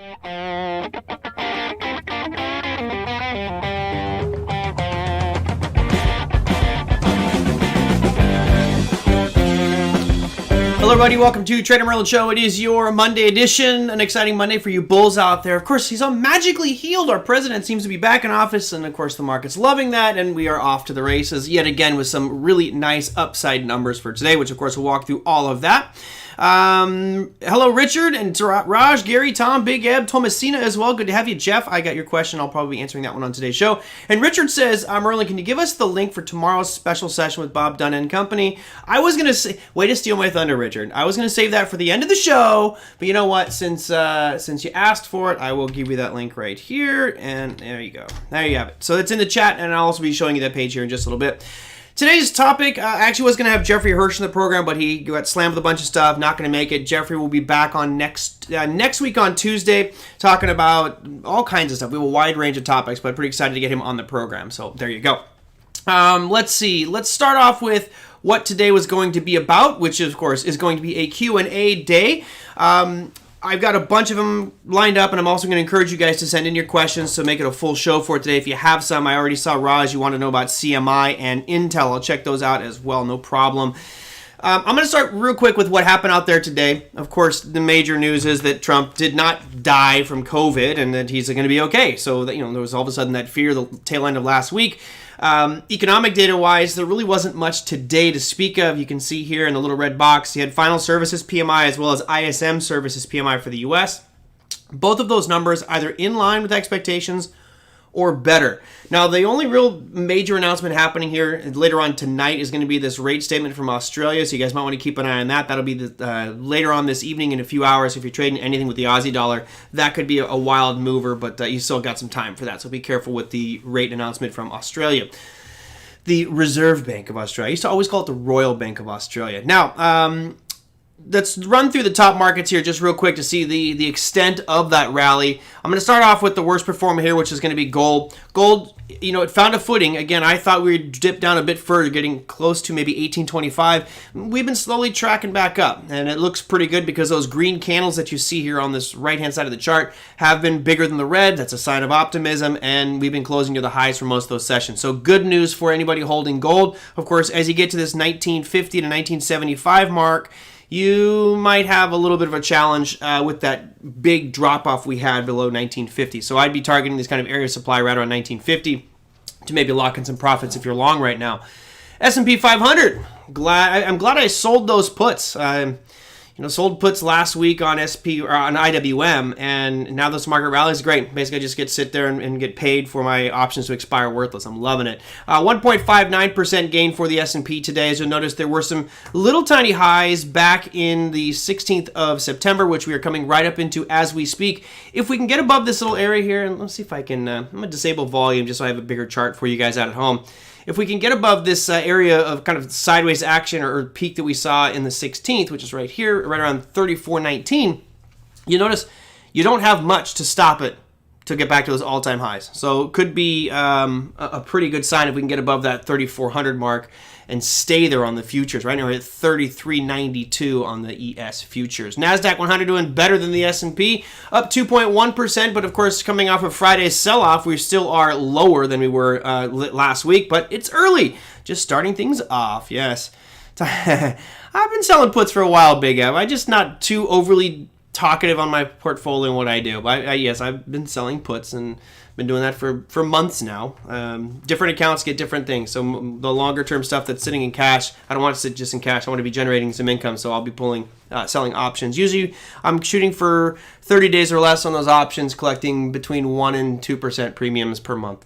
Hello everybody, welcome to TraderMerlin Show. It is your Monday edition, an exciting Monday for you bulls out there. Of course, he's all magically healed. Our president seems to be back in office, and of course the market's loving that, and we are off to the races yet again with some really nice upside numbers for today, which of course we'll walk through all of that. Hello Richard and Raj, Gary, Tom, Big Eb, Thomasina as well. Good to have you, Jeff. I got your question. I'll probably be answering that one on today's show. And Richard says, Merlin, can you give us the link for tomorrow's special session with Bob Dunn and Company? I was going to say, way to steal my thunder, Richard. I was going to save that for the end of the show, but you know what? Since you asked for it, I will give you that link right here. And there you go. There you have it. So it's in the chat, and I'll also be showing you that page here in just a little bit. Today's topic, actually was going to have Jeffrey Hirsch in the program, but he got slammed with a bunch of stuff, not going to make it. Jeffrey will be back on next week on Tuesday, talking about all kinds of stuff. We have a wide range of topics, but pretty excited to get him on the program. So there you go. Let's see. Let's start off with what today was going to be about, which of course is going to be a Q&A day. I've got a bunch of them lined up, and I'm also going to encourage you guys to send in your questions to make it a full show for today. If you have some, I already saw Raj, you want to know about CMI and Intel. I'll check those out as well, no problem. I'm going to start real quick with what happened out there today. Of course, the major news is that Trump did not die from COVID and that he's going to be okay. So that, there was all of a sudden that fear the tail end of last week. Economic data-wise, there really wasn't much today to speak of. You can see here in the little red box, you had final services PMI as well as ISM services PMI for the U.S. Both of those numbers either in line with expectations or better. Now, the only real major announcement happening here later on tonight is going to be this rate statement from Australia, so you guys might want to keep an eye on that. That'll be later on this evening in a few hours. If you're trading anything with the Aussie dollar, that could be a wild mover, but you still got some time for that, so be careful with the rate announcement from Australia. The Reserve Bank of Australia. I used to always call it the Royal Bank of Australia. Now, let's run through the top markets here just real quick to see the extent of that rally. I'm going to start off with the worst performer here, which is going to be gold. Gold, it found a footing. Again, I thought we would dip down a bit further, getting close to maybe 1825. We've been slowly tracking back up, and it looks pretty good because those green candles that you see here on this right-hand side of the chart have been bigger than the red. That's a sign of optimism, and we've been closing to the highs for most of those sessions. So good news for anybody holding gold. Of course, as you get to this 1950 to 1975 mark, you might have a little bit of a challenge with that big drop-off we had below 1950. So I'd be targeting this kind of area of supply right around 1950 to maybe lock in some profits if you're long right now. S&P 500, I'm glad I sold those puts. Sold puts last week on SP or on IWM, and now this market rally is great. Basically, I just get to sit there and get paid for my options to expire worthless. I'm loving it. 1.59% gain for the S&P today. As you'll notice, there were some little tiny highs back in the 16th of September, which we are coming right up into as we speak. If we can get above this little area here, and let's see if I can, I'm going to disable volume just so I have a bigger chart for you guys out at home. If we can get above this area of kind of sideways action or peak that we saw in the 16th, which is right here, right around 34.19, you notice you don't have much to stop it to get back to those all-time highs. So it could be a pretty good sign if we can get above that 3,400 mark and stay there on the futures. Right now we're at 33.92 on the ES futures. NASDAQ 100 doing better than the S&P, up 2.1%, but of course coming off of Friday's sell-off, we still are lower than we were last week, but it's early. Just starting things off, yes. I've been selling puts for a while, Big Ev. I'm just not too overly talkative on my portfolio and what I do. But yes, I've been selling puts and been doing that for months now. Different accounts get different things. So the longer term stuff that's sitting in cash, I don't want to sit just in cash. I want to be generating some income. So I'll be selling options. Usually I'm shooting for 30 days or less on those options, collecting between 1% and 2% premiums per month.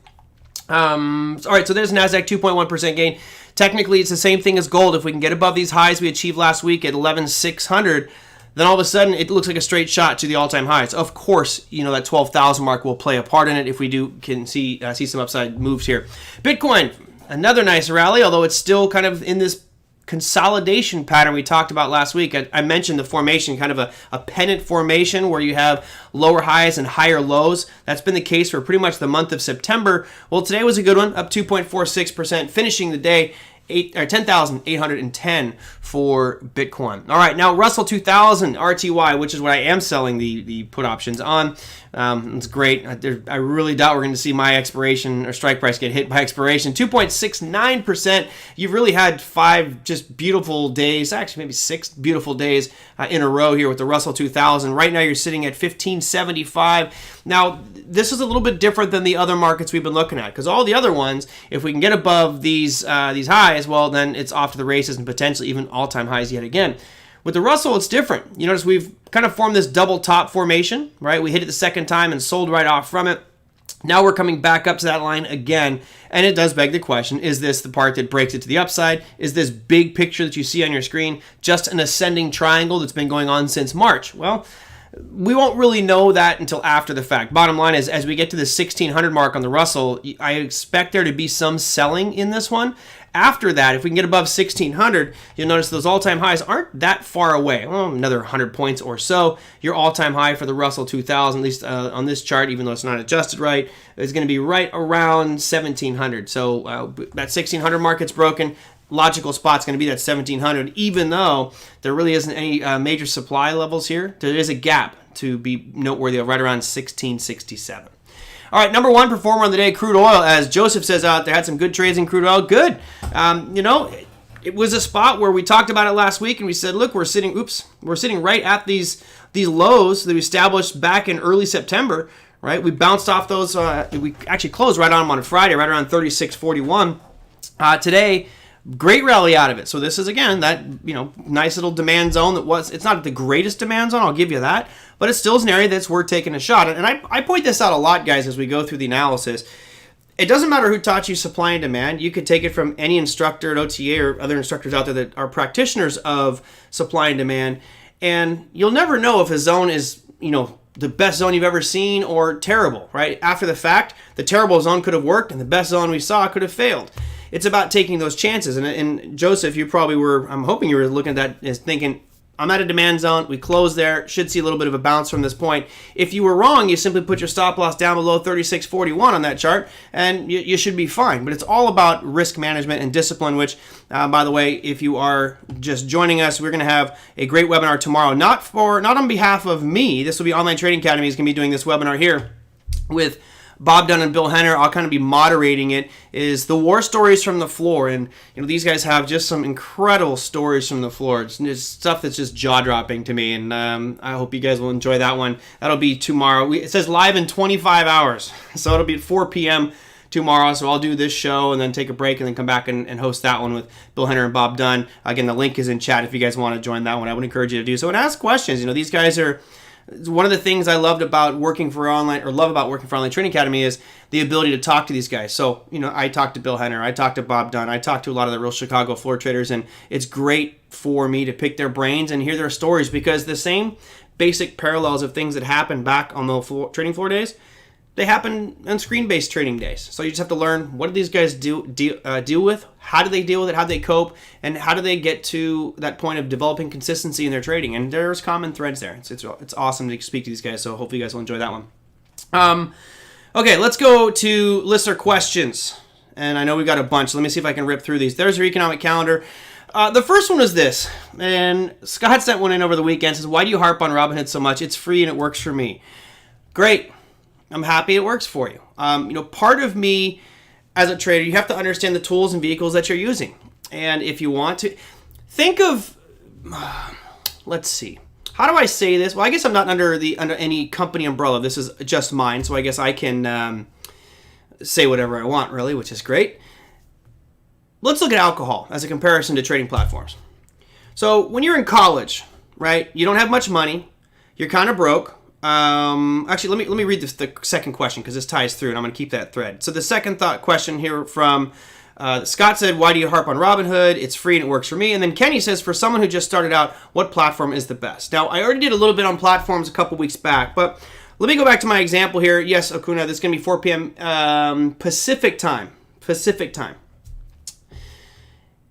All right, so there's NASDAQ 2.1% gain. Technically, it's the same thing as gold. If we can get above these highs we achieved last week at 11,600, then all of a sudden it looks like a straight shot to the all-time highs. Of course, that 12,000 mark will play a part in it if we can see some upside moves here. Bitcoin, another nice rally, although it's still kind of in this consolidation pattern we talked about last week. I mentioned the formation, kind of a pennant formation where you have lower highs and higher lows. That's been the case for pretty much the month of September. Well, today was a good one, up 2.46%, finishing the day 10,810 for Bitcoin. All right, now Russell 2000 RTY, which is what I am selling the put options on. It's great. I really doubt we're going to see my expiration or strike price get hit by expiration. 2.69%. You've really had 5 just beautiful days, actually maybe 6 beautiful days in a row here with the Russell 2000. Right now you're sitting at 1575. Now, this is a little bit different than the other markets we've been looking at, because all the other ones, if we can get above these highs, well, then it's off to the races and potentially even all-time highs yet again. With the Russell, it's different. You notice we've kind of formed this double top formation, right? We hit it the second time and sold right off from it. Now we're coming back up to that line again, and it does beg the question, is this the part that breaks it to the upside? Is this big picture that you see on your screen just an ascending triangle that's been going on since March? Well, we won't really know that until after the fact. Bottom line is, as we get to the 1600 mark on the Russell, I expect there to be some selling in this one. After that, if we can get above 1600, you'll notice those all-time highs aren't that far away. Well, another 100 points or so. Your all-time high for the Russell 2000, at least on this chart, even though it's not adjusted right, is going to be right around 1700. So that 1600 mark gets broken. Logical spot's going to be that 1700, even though there really isn't any major supply levels here. There is a gap to be noteworthy of right around 1667. All right, number one performer on the day, crude oil. As Joseph says out there, had some good trades in crude oil. Good. It was a spot where we talked about it last week, and we said, look, we're sitting right at these lows that we established back in early September, right? We bounced off those. We actually closed right on them on Friday, right around 36.41. Today, great rally out of it. So this is, again, that nice little demand zone it's not the greatest demand zone, I'll give you that, but it still is an area that's worth taking a shot. And I point this out a lot, guys, as we go through the analysis. It doesn't matter who taught you supply and demand. You could take it from any instructor at OTA or other instructors out there that are practitioners of supply and demand, and you'll never know if a zone is, the best zone you've ever seen or terrible, right? After the fact, the terrible zone could have worked and the best zone we saw could have failed. It's about taking those chances. And Joseph, you probably were, I'm hoping you were looking at that as thinking, I'm at a demand zone, we close there, should see a little bit of a bounce from this point. If you were wrong, you simply put your stop loss down below 36.41 on that chart, and you should be fine. But it's all about risk management and discipline, which, by the way, if you are just joining us, we're going to have a great webinar tomorrow. Not on behalf of me. This will be Online Trading Academy is going to be doing this webinar here with Bob Dunn and Bill Henner. I'll kind of be moderating it. Is the war stories from the floor, and these guys have just some incredible stories from the floor. It's stuff that's just jaw-dropping to me, and I hope you guys will enjoy that one. That'll be tomorrow. It says live in 25 hours, so it'll be at 4 p.m. tomorrow. So I'll do this show and then take a break and then come back and host that one with Bill Henner and Bob Dunn. Again, the link is in chat if you guys want to join that one. I would encourage you to do so and ask questions. These guys are. One of the things I loved about working for Online Trading Academy is the ability to talk to these guys. So, I talked to Bill Henner, I talked to Bob Dunn, I talked to a lot of the real Chicago floor traders, and it's great for me to pick their brains and hear their stories, because the same basic parallels of things that happened back on the trading floor days, they happen on screen-based trading days. So you just have to learn, what do these guys deal with? How do they deal with it? How do they cope? And how do they get to that point of developing consistency in their trading? And there's common threads there. It's awesome to speak to these guys, so hopefully you guys will enjoy that one. Okay, let's go to listener questions. And I know we've got a bunch. Let me see if I can rip through these. There's your economic calendar. The first one is this. And Scott sent one in over the weekend. Says, why do you harp on Robinhood so much? It's free and it works for me. Great. I'm happy it works for you. Part of me as a trader, you have to understand the tools and vehicles that you're using. And if you want to think of, let's see, how do I say this? Well, I guess I'm not under any company umbrella. This is just mine, so I guess I can say whatever I want, really, which is great. Let's look at alcohol as a comparison to trading platforms. So when you're in college, right, you don't have much money, you're kind of broke. Actually, let me read the second question, because this ties through, and I'm going to keep that thread. So the second question here from Scott said, why do you harp on Robinhood? It's free and it works for me. And then Kenny says, for someone who just started out, what platform is the best? Now, I already did a little bit on platforms a couple weeks back, but let me go back to my example here. Yes, Okuna, this is going to be 4 p.m. Pacific time.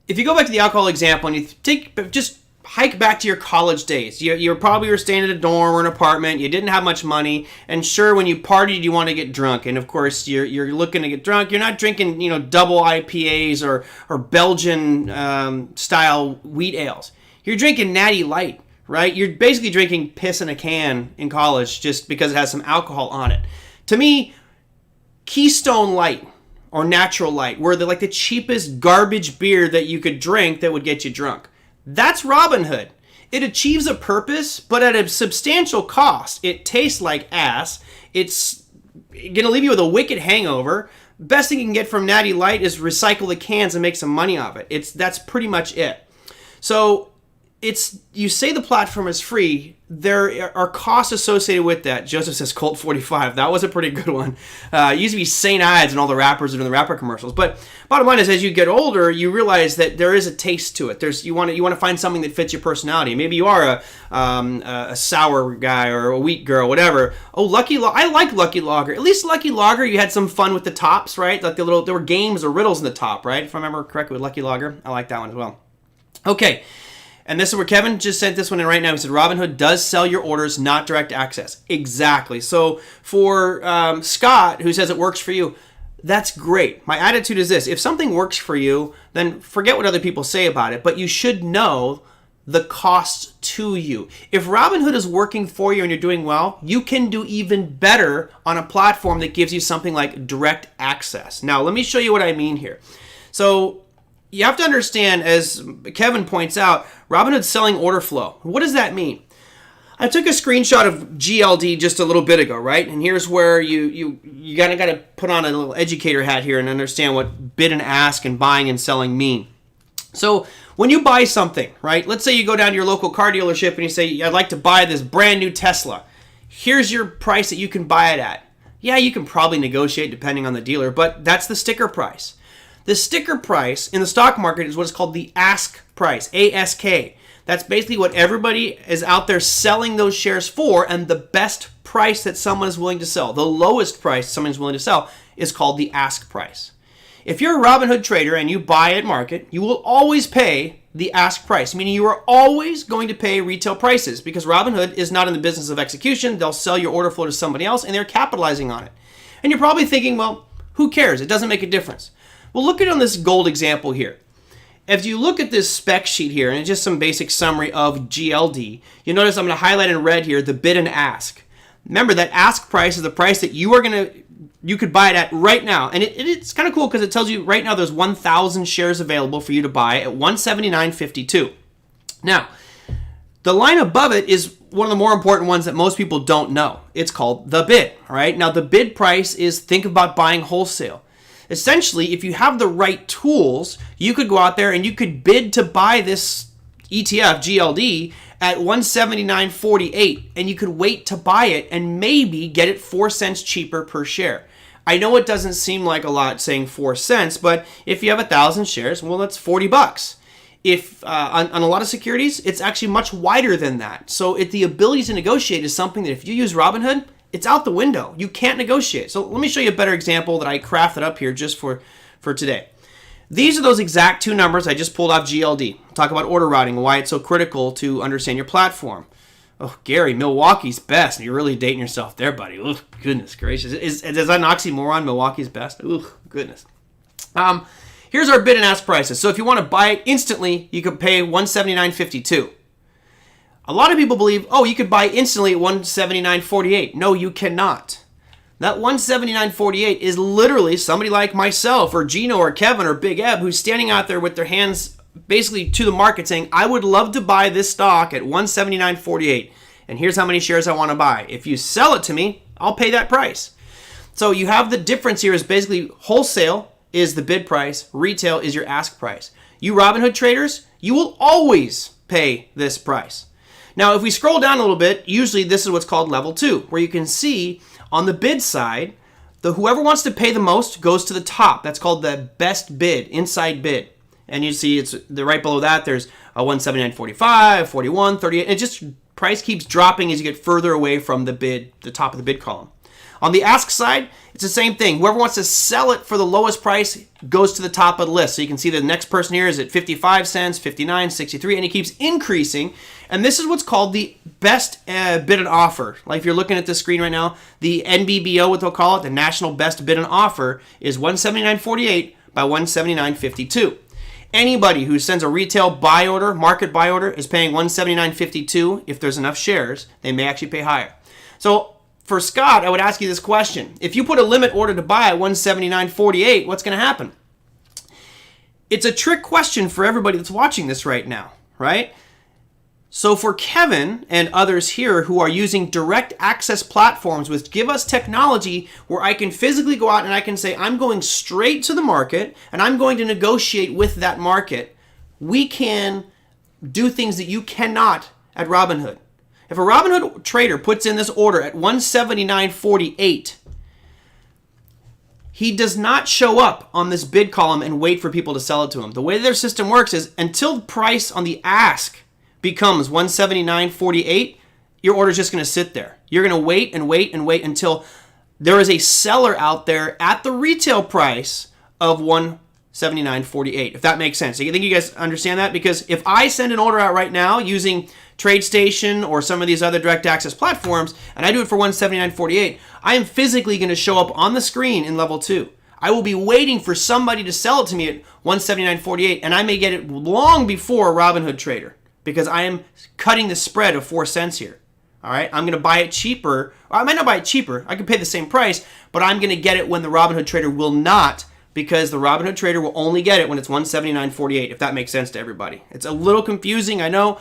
If you go back to the alcohol example and you take just hike back to your college days. You probably were staying at a dorm or an apartment. You didn't have much money, and sure, when you partied, you want to get drunk. And of course, you're looking to get drunk. You're not drinking, double IPAs or Belgian style wheat ales. You're drinking Natty Light, right? You're basically drinking piss in a can in college just because it has some alcohol on it. To me, Keystone Light or Natural Light were the cheapest garbage beer that you could drink that would get you drunk. That's Robinhood. It achieves a purpose, but at a substantial cost. It tastes like ass. It's going to leave you with a wicked hangover. Best thing you can get from Natty Light is recycle the cans and make some money off it. That's pretty much it. So you say the platform is free. There are costs associated with that. Joseph says Colt 45. That was a pretty good one. It used to be St. Ides and all the rappers doing the rapper commercials. But bottom line is, as you get older, you realize that there is a taste to it. You want to find something that fits your personality. Maybe you are a sour guy or a wheat girl, whatever. Oh, I like Lucky Lager. At least Lucky Lager, you had some fun with the tops, right? Like there were games or riddles in the top, right? If I remember correctly with Lucky Lager, I like that one as well. Okay. And this is where Kevin just sent this one in right now. He said, Robinhood does sell your orders, not direct access. Exactly. So for Scott, who says it works for you, that's great. My attitude is this. If something works for you, then forget what other people say about it. But you should know the cost to you. If Robinhood is working for you and you're doing well, you can do even better on a platform that gives you something like direct access. Now, let me show you what I mean here. So you have to understand, as Kevin points out, Robinhood's selling order flow. What does that mean? I took a screenshot of GLD just a little bit ago, right? And here's where you got to put on a little educator hat here and understand what bid and ask and buying and selling mean. So when you buy something, right? Let's say you go down to your local car dealership and you say, I'd like to buy this brand new Tesla. Here's your price that you can buy it at. Yeah, you can probably negotiate depending on the dealer, but that's the sticker price. The sticker price in the stock market is what is called the ask price, ASK. That's basically what everybody is out there selling those shares for, and the best price that someone is willing to sell, the lowest price someone is willing to sell, is called the ask price. If you're a Robinhood trader and you buy at market, you will always pay the ask price, meaning you are always going to pay retail prices because Robinhood is not in the business of execution. They'll sell your order flow to somebody else, and they're capitalizing on it. And you're probably thinking, well, who cares? It doesn't make a difference. Well, look at on this gold example here. If you look at this spec sheet here, and it's just some basic summary of GLD, you'll notice I'm going to highlight in red here the bid and ask. Remember that ask price is the price that you could buy it at right now. And it's kind of cool because it tells you right now there's 1,000 shares available for you to buy at $179.52. Now, the line above it is one of the more important ones that most people don't know. It's called the bid. All right. Now, the bid price is, think about buying wholesale. Essentially, if you have the right tools, you could go out there and you could bid to buy this ETF, GLD, at $179.48, and you could wait to buy it and maybe get it 4 cents cheaper per share. I know it doesn't seem like a lot saying 4 cents, but if you have 1,000 shares, well, that's $40. If on a lot of securities, it's actually much wider than that. So the ability to negotiate is something that if you use Robinhood, it's out the window. You can't negotiate. So let me show you a better example that I crafted up here just for today. These are those exact two numbers I just pulled off GLD. I'll talk about order routing and why it's so critical to understand your platform. Oh, Gary, Milwaukee's best. You're really dating yourself there, buddy. Oh, goodness gracious. Is that an oxymoron, Milwaukee's best? Oh, goodness. Here's our bid and ask prices. So if you want to buy it instantly, you could pay $179.52. A lot of people believe, oh, you could buy instantly at $179.48. No, you cannot. That $179.48 is literally somebody like myself or Gino or Kevin or Big Eb who's standing out there with their hands basically to the market saying, I would love to buy this stock at $179.48, and here's how many shares I want to buy. If you sell it to me, I'll pay that price. So you have the difference here is basically wholesale is the bid price, retail is your ask price. You Robinhood traders, you will always pay this price. Now, if we scroll down a little bit, usually this is what's called level 2, where you can see on the bid side, whoever wants to pay the most goes to the top. That's called the best bid, inside bid. And you see it's right below that, there's a $179.45, 41, 38. It just price keeps dropping as you get further away from the bid, the top of the bid column. On the ask side, it's the same thing. Whoever wants to sell it for the lowest price goes to the top of the list. So you can see the next person here is at 55 cents, 59, 63, and it keeps increasing. And this is what's called the best bid and offer. Like if you're looking at the screen right now, the NBBO, what they'll call it, the National Best Bid and Offer, is 179.48 by 179.52. Anybody who sends a retail buy order, market buy order, is paying 179.52. If there's enough shares, they may actually pay higher. So for Scott, I would ask you this question. If you put a limit order to buy at 179.48, what's going to happen? It's a trick question for everybody that's watching this right now, right? So for Kevin and others here who are using direct access platforms, which give us technology where I can physically go out and I can say, I'm going straight to the market and I'm going to negotiate with that market, we can do things that you cannot at Robinhood. If a Robinhood trader puts in this order at 179.48, he does not show up on this bid column and wait for people to sell it to him. The way their system works is until the price on the ask becomes 179.48, your order is just going to sit there. You're going to wait and wait and wait until there is a seller out there at the retail price of 179.48, if that makes sense. So you think you guys understand that? Because if I send an order out right now using TradeStation or some of these other direct access platforms, and I do it for 179.48, I am physically going to show up on the screen in level 2. I will be waiting for somebody to sell it to me at 179.48, and I may get it long before a Robinhood trader, because I am cutting the spread of 4 cents here. All right, I'm going to buy it cheaper. Or I might not buy it cheaper. I could pay the same price, but I'm going to get it when the Robinhood trader will not, because the Robinhood trader will only get it when it's 179.48, if that makes sense to everybody. It's a little confusing, I know.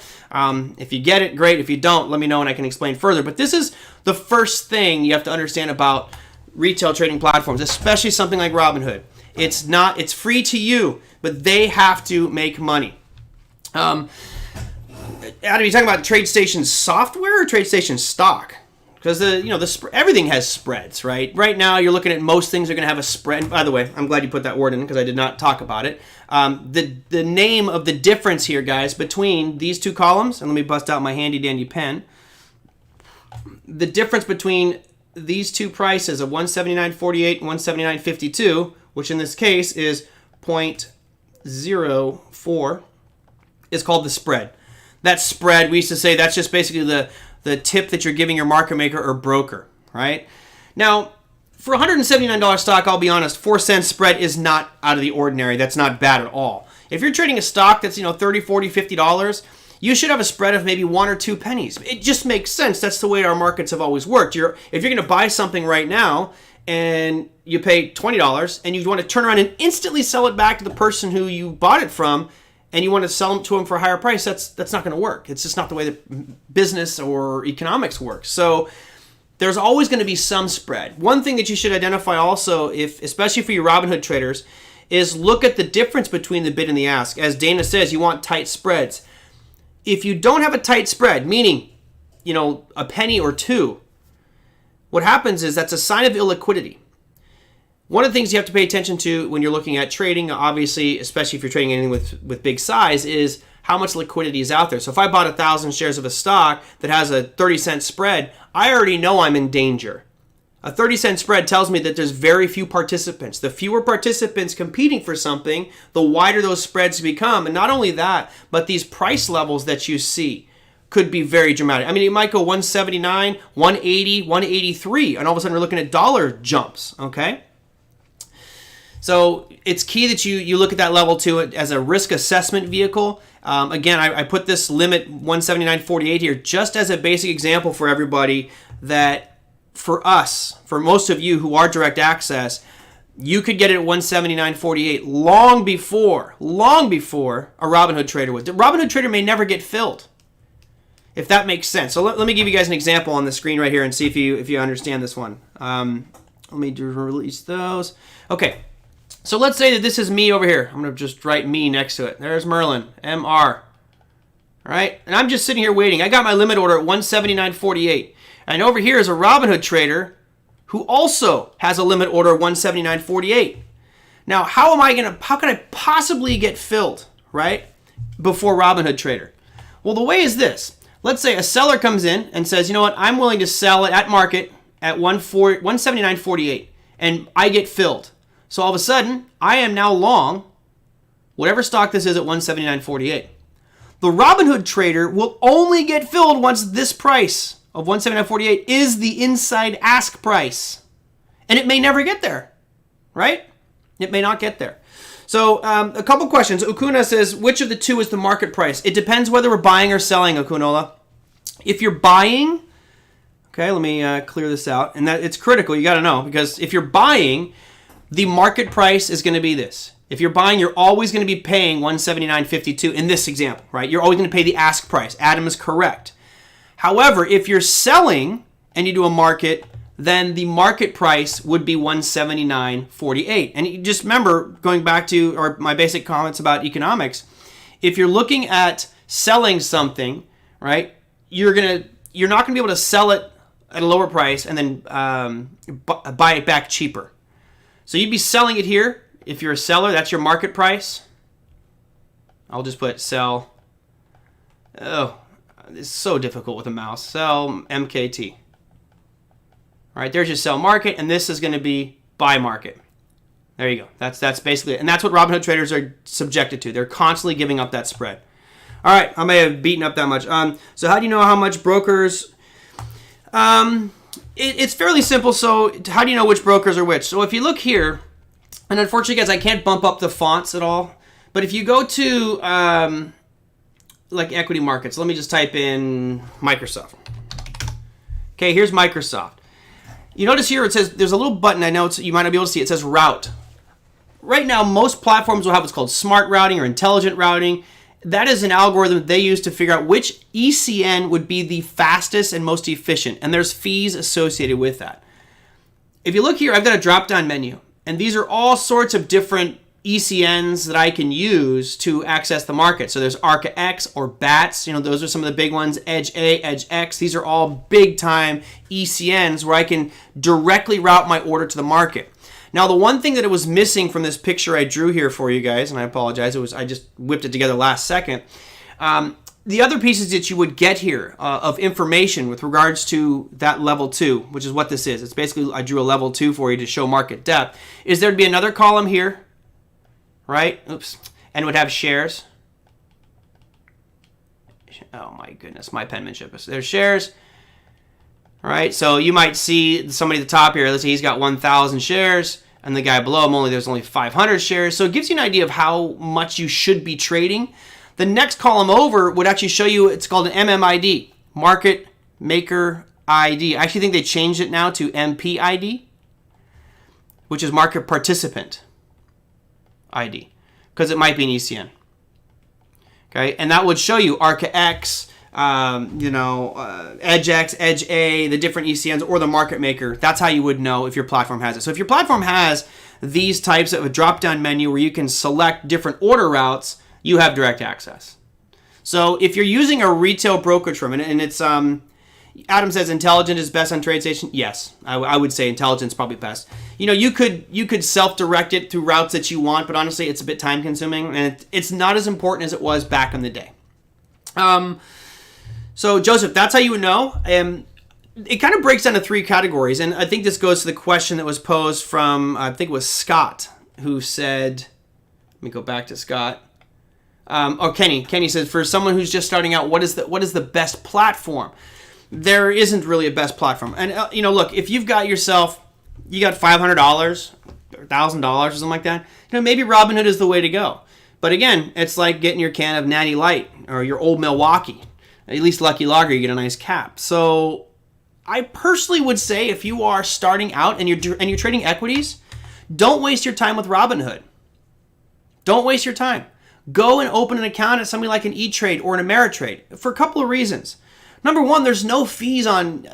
If you get it, great. If you don't, let me know and I can explain further. But this is the first thing you have to understand about retail trading platforms, especially something like Robinhood. It's free to you, but they have to make money. Adam, are you talking about TradeStation software or TradeStation stock? Because everything has spreads, right? Right now, you're looking at most things are going to have a spread. By the way, I'm glad you put that word in because I did not talk about it. The name of the difference here, guys, between these two columns, and let me bust out my handy dandy pen. The difference between these two prices of 179.48 and 179.52, which in this case is 0.04, is called the spread. That spread, we used to say, that's just basically the tip that you're giving your market maker or broker, right? Now, for $179 stock, I'll be honest, 4 cent spread is not out of the ordinary. That's not bad at all. If you're trading a stock that's, $30, $40, $50, you should have a spread of maybe 1 or 2 pennies. It just makes sense. That's the way our markets have always worked. If you're going to buy something right now and you pay $20 and you want to turn around and instantly sell it back to the person who you bought it from, and you want to sell them to them for a higher price, that's not going to work. It's just not the way that business or economics works. So there's always going to be some spread. One thing that you should identify also, especially for your Robinhood traders, is look at the difference between the bid and the ask. As Dana says, you want tight spreads. If you don't have a tight spread, meaning, a penny or 2, what happens is that's a sign of illiquidity. One of the things you have to pay attention to when you're looking at trading, obviously, especially if you're trading anything with big size, is how much liquidity is out there. So if I bought 1,000 shares of a stock that has a 30-cent spread, I already know I'm in danger. A 30-cent spread tells me that there's very few participants. The fewer participants competing for something, the wider those spreads become. And not only that, but these price levels that you see could be very dramatic. I mean, it might go 179, 180, 183, and all of a sudden we're looking at dollar jumps, okay? So it's key that you look at that level to it as a risk assessment vehicle. Again, I put this limit 179.48 here just as a basic example for everybody that for us, for most of you who are direct access, you could get it at 179.48 long before a Robinhood trader would. The Robinhood trader may never get filled, if that makes sense. So let me give you guys an example on the screen right here and see if you understand this one. Let me release those. Okay. So let's say that this is me over here. I'm going to just write me next to it. There's Merlin, MR. All right? And I'm just sitting here waiting. I got my limit order at 179.48. And over here is a Robinhood trader who also has a limit order of 179.48. Now, how can I possibly get filled, right, before Robinhood trader? Well, the way is this. Let's say a seller comes in and says, you know what, I'm willing to sell it at market at 179.48 and I get filled. So all of a sudden, I am now long whatever stock this is at 179.48. The Robinhood trader will only get filled once this price of 179.48 is the inside ask price. And it may never get there, right? It may not get there. So a couple questions. Ukuna says, which of the two is the market price? It depends whether we're buying or selling, Okunola. If you're buying, okay, let me clear this out. And that it's critical, you got to know, because if you're buying, the market price is going to be this. If you're buying, you're always going to be paying 179.52 in this example, right? You're always going to pay the ask price. Adam is correct. However, if you're selling and you do a market, then the market price would be 179.48. And you just remember, going back to my basic comments about economics, if you're looking at selling something, right, you're not going to be able to sell it at a lower price and then buy it back cheaper. So you'd be selling it here. If you're a seller, that's your market price. I'll just put sell. Oh, it's so difficult with a mouse. Sell MKT. All right, there's your sell market, and this is going to be buy market. There you go. That's basically it. And that's what Robinhood traders are subjected to. They're constantly giving up that spread. All right, I may have beaten up that much. So how do you know how much brokers... It's fairly simple. So how do you know which brokers are which? So if you look here, and unfortunately, guys, I can't bump up the fonts at all. But if you go to like equity markets, let me just type in Microsoft. Okay, here's Microsoft. You notice here it says there's a little button. I know you might not be able to see it. It says route. Right now, most platforms will have what's called smart routing or intelligent routing. That is an algorithm they use to figure out which ECN would be the fastest and most efficient. And there's fees associated with that. If you look here, I've got a drop-down menu. And these are all sorts of different ECNs that I can use to access the market. So there's ARCA X or BATS. Those are some of the big ones. Edge A, Edge X. These are all big-time ECNs where I can directly route my order to the market. Now, the one thing that it was missing from this picture I drew here for you guys, and I apologize, I just whipped it together last second. The other pieces that you would get here of information with regards to that level 2, which is what this is. It's basically, I drew a level 2 for you to show market depth. Is there'd be another column here, right? Oops. And it would have shares. Oh my goodness, my penmanship. There's shares. All right, so you might see somebody at the top here. Let's say he's got 1,000 shares, and the guy below him there's only 500 shares. So it gives you an idea of how much you should be trading. The next column over would actually show you, it's called an MMID, Market Maker ID. I actually think they changed it now to MPID, which is Market Participant ID, because it might be an ECN. Okay, and that would show you ARCA X, Edge X, Edge A, the different ECNs, or the market maker. That's how you would know if your platform has it. So if your platform has these types of a drop-down menu where you can select different order routes, you have direct access. So if you're using a retail brokerage firm, and it's, Adam says Intelligent is best on TradeStation. Yes, I would say Intelligent's probably best. You could self-direct it through routes that you want, but honestly, it's a bit time-consuming, and it's not as important as it was back in the day. So Joseph, that's how you would know. It kind of breaks down to 3 categories, and I think this goes to the question that was posed from, I think it was Scott, who said, let me go back to Scott. Kenny. Kenny says, for someone who's just starting out, what is the best platform? There isn't really a best platform. And, look, if you've got $500 or $1,000 or something like that, maybe Robinhood is the way to go. But again, it's like getting your can of Natty Light or your Old Milwaukee. At least Lucky Lager, you get a nice cap. So I personally would say if you are starting out and you're trading equities, don't waste your time with Robinhood. Don't waste your time. Go and open an account at something like an E-Trade or an Ameritrade for a couple of reasons. Number one, there's no fees on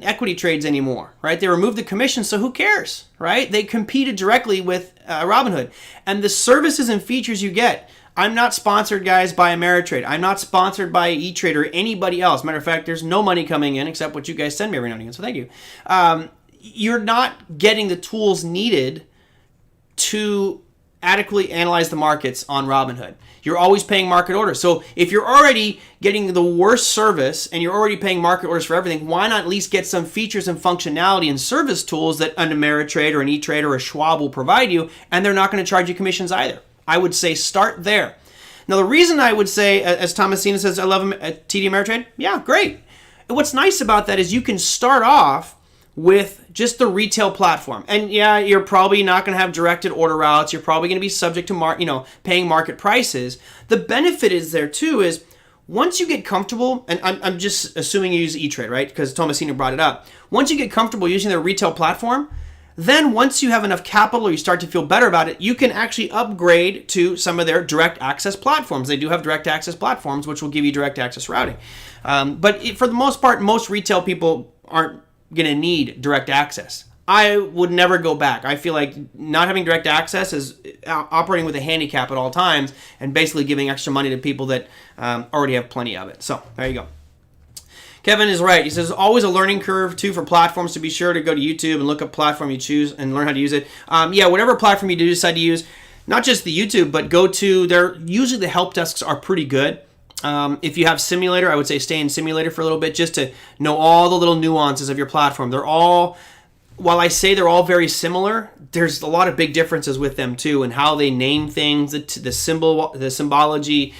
equity trades anymore, right? They removed the commission, so who cares, right? They competed directly with Robinhood. And the services and features you get, I'm not sponsored, guys, by Ameritrade. I'm not sponsored by E-Trade or anybody else. Matter of fact, there's no money coming in except what you guys send me every now and again, so thank you. You're not getting the tools needed to adequately analyze the markets on Robinhood. You're always paying market orders. So if you're already getting the worst service and you're already paying market orders for everything, why not at least get some features and functionality and service tools that an Ameritrade or an E-Trade or a Schwab will provide you, and they're not going to charge you commissions either. I would say start there. Now, the reason I would say, as Thomasina says, I love him at TD Ameritrade. Yeah, great. And what's nice about that is you can start off with just the retail platform. And yeah, you're probably not going to have directed order routes. You're probably going to be subject to paying market prices. The benefit is there too is once you get comfortable, and I'm just assuming you use E-Trade, right? Because Thomasina brought it up. Once you get comfortable using their retail platform, then once you have enough capital or you start to feel better about it, you can actually upgrade to some of their direct access platforms. They do have direct access platforms, which will give you direct access routing. But for the most part, most retail people aren't going to need direct access. I would never go back. I feel like not having direct access is operating with a handicap at all times and basically giving extra money to people that already have plenty of it. So there you go. Kevin is right. He says there's always a learning curve too for platforms, so be sure to go to YouTube and look up platform you choose and learn how to use it. Yeah, whatever platform you do decide to use, not just the YouTube, but go to their, usually the help desks are pretty good. If you have Simulator, I would say stay in Simulator for a little bit just to know all the little nuances of your platform. They're all, while I say they're all very similar, there's a lot of big differences with them too, and how they name things, the symbology,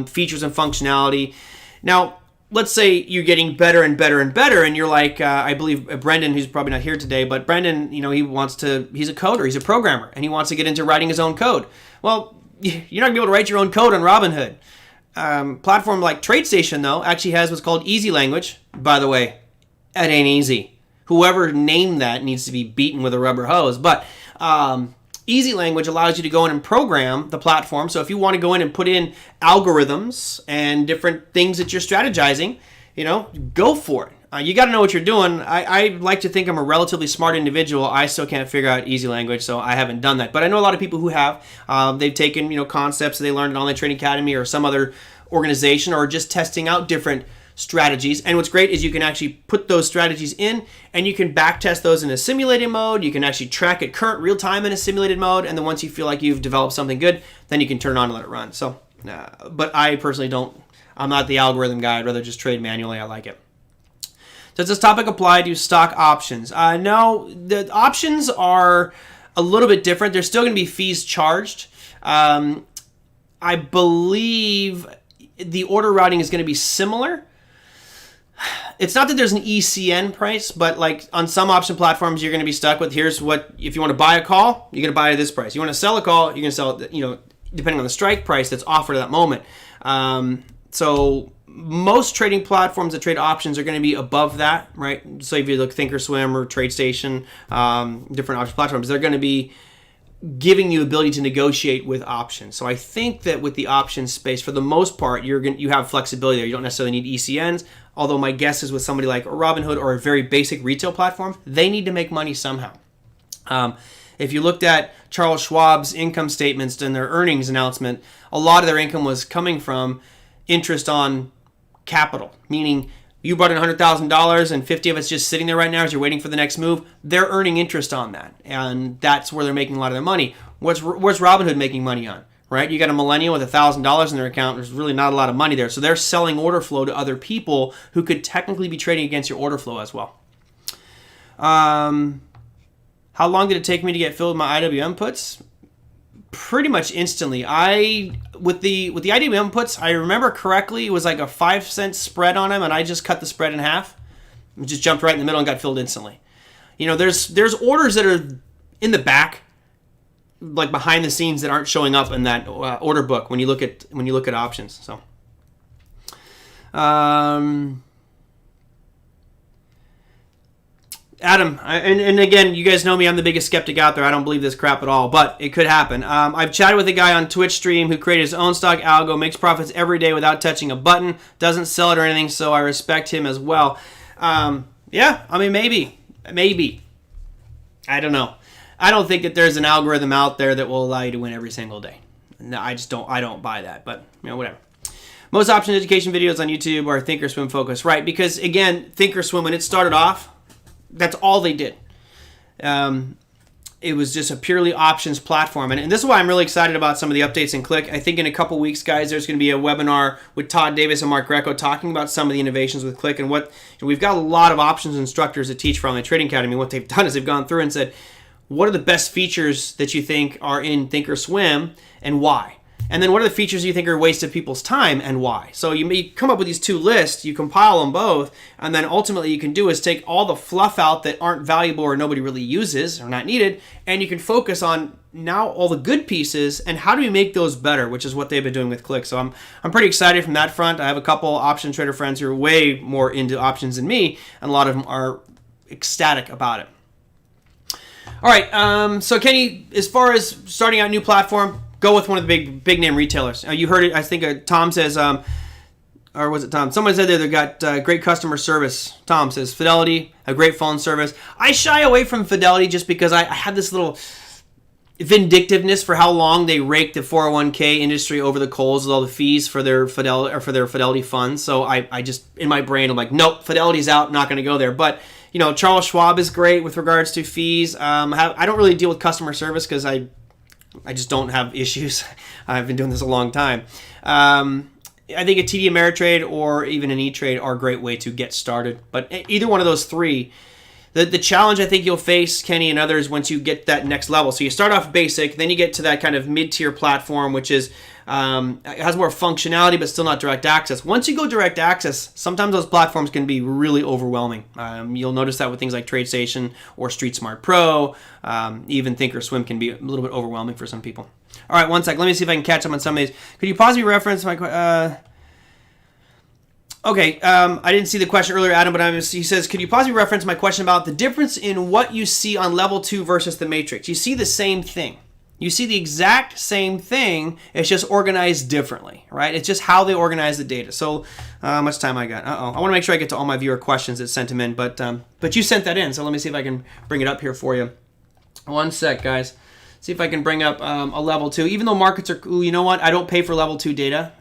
features and functionality. Now, let's say you're getting better and better and better, and you're like, I believe Brendan, who's probably not here today, but Brendan, he's a coder, he's a programmer, and he wants to get into writing his own code. Well, you're not gonna be able to write your own code on Robinhood. Platform like TradeStation, though, actually has what's called easy language. By the way, it ain't easy. Whoever named that needs to be beaten with a rubber hose. But easy language allows you to go in and program the platform. So if you want to go in and put in algorithms and different things that you're strategizing, go for it. You got to know what you're doing. I like to think I'm a relatively smart individual. I still can't figure out easy language, so I haven't done that. But I know a lot of people who have. They've taken concepts that they learned at Online Trading Academy or some other organization, or just testing out different strategies. And what's great is you can actually put those strategies in, and you can back test those in a simulated mode. You can actually track it current real time in a simulated mode, and then once you feel like you've developed something good, then you can turn it on and let it run. So, but I personally don't. I'm not the algorithm guy. I'd rather just trade manually. I like it. Does this topic apply to stock options? No, the options are a little bit different. There's still going to be fees charged. I believe the order routing is going to be similar. It's not that there's an ECN price, but like on some option platforms, you're going to be stuck with, here's what, if you want to buy a call, you're going to buy it at this price. You want to sell a call, you're going to sell it, depending on the strike price that's offered at that moment. So most trading platforms that trade options are going to be above that, right? So if you look Thinkorswim or TradeStation, different option platforms, they're going to be giving you ability to negotiate with options. So I think that with the options space, for the most part, you have flexibility there. You don't necessarily need ECNs, although my guess is with somebody like Robinhood or a very basic retail platform, they need to make money somehow. If you looked at Charles Schwab's income statements and their earnings announcement, a lot of their income was coming from interest on capital, meaning you brought in $100,000 and 50 of it's just sitting there right now as you're waiting for the next move. They're earning interest on that, and that's where they're making a lot of their money. Where's Robinhood making money on? Right? You got a millennial with $1,000 in their account. There's really not a lot of money there, so they're selling order flow to other people who could technically be trading against your order flow as well. How long did it take me to get filled with my IWM puts? Pretty much instantly. With the IWM puts, I remember correctly, it was like a 5-cent spread on them, and I just cut the spread in half. It just jumped right in the middle and got filled instantly. There's orders that are in the back, like behind the scenes, that aren't showing up in that order book when you look at options. So, Adam, and again, you guys know me, I'm the biggest skeptic out there. I don't believe this crap at all, but it could happen. I've chatted with a guy on Twitch stream who created his own stock algo, makes profits every day without touching a button, doesn't sell it or anything, so I respect him as well. Yeah, I mean, maybe. I don't know. I don't think that there's an algorithm out there that will allow you to win every single day. No, I don't buy that, but whatever. Most option education videos on YouTube are Thinkorswim focused, right? Because again, Thinkorswim, when it started off, that's all they did. it was just a purely options platform. And this is why I'm really excited about some of the updates in Click. I think in a couple weeks, guys, there's going to be a webinar with Todd Davis and Mark Greco talking about some of the innovations with Click. And what we've got a lot of options instructors that teach from the Trading Academy. What they've done is they've gone through and said, what are the best features that you think are in Thinkorswim and why? And then what are the features you think are a waste of people's time and why? So you may come up with these two lists, you compile them both, and then ultimately you can do is take all the fluff out that aren't valuable or nobody really uses or not needed, and you can focus on now all the good pieces and how do we make those better, which is what they've been doing with Click. So I'm pretty excited from that front. I have a couple option trader friends who are way more into options than me, and a lot of them are ecstatic about it. All right, so Kenny, as far as starting out a new platform, go with one of the big name retailers. You heard it. I think Tom says, or was it Tom? Someone said there they've got great customer service. Tom says Fidelity, a great phone service. I shy away from Fidelity just because I had this little vindictiveness for how long they raked the 401k industry over the coals with all the fees for their Fidelity funds. So I just in my brain I'm like, nope, Fidelity's out. Not going to go there. But you know, Charles Schwab is great with regards to fees. I don't really deal with customer service because I just don't have issues. I've been doing this a long time. I think a TD Ameritrade or even an E-Trade are a great way to get started. But either one of those three, the challenge I think you'll face, Kenny, and others once you get that next level. So you start off basic, then you get to that kind of mid-tier platform, which is it has more functionality but still not direct access. Once you go direct access, sometimes those platforms can be really overwhelming. You'll notice that with things like TradeStation or StreetSmart Pro. Even Thinkorswim can be a little bit overwhelming for some people. All right, one sec. Let me see if I can catch up on some of these. Could you possibly reference my Okay, I didn't see the question earlier, Adam, but he says, could you possibly reference my question about the difference in what you see on level 2 versus the matrix? You see the same thing. You see the exact same thing. It's just organized differently, right? It's just how they organize the data. So, how much time I got? I want to make sure I get to all my viewer questions that sent them in, but you sent that in, so let me see if I can bring it up here for you. One sec, guys. See if I can bring up a level 2. Even though markets are, you know what? I don't pay for level 2 data,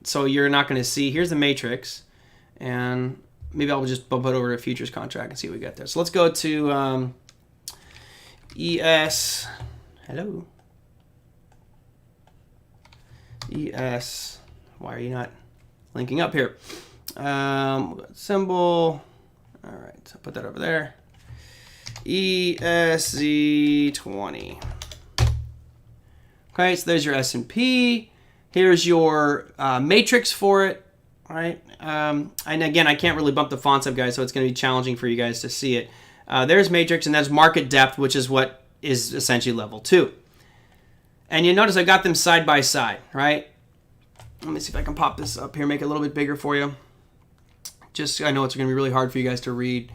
so you're not going to see. Here's the matrix, and maybe I'll just bump it over to a futures contract and see what we got there. So let's go to ES. Hello. ES. Why are you not linking up here? Symbol. All right, I'll put that over there. ESZ20. Okay, so there's your S&P. Here's your matrix for it. All right. And again, I can't really bump the fonts up, guys, so it's going to be challenging for you guys to see it. There's matrix, and that's market depth, which is what is essentially level 2. And you notice I got them side by side, right? Let me see if I can pop this up here, make it a little bit bigger for you. Just, I know it's going to be really hard for you guys to read.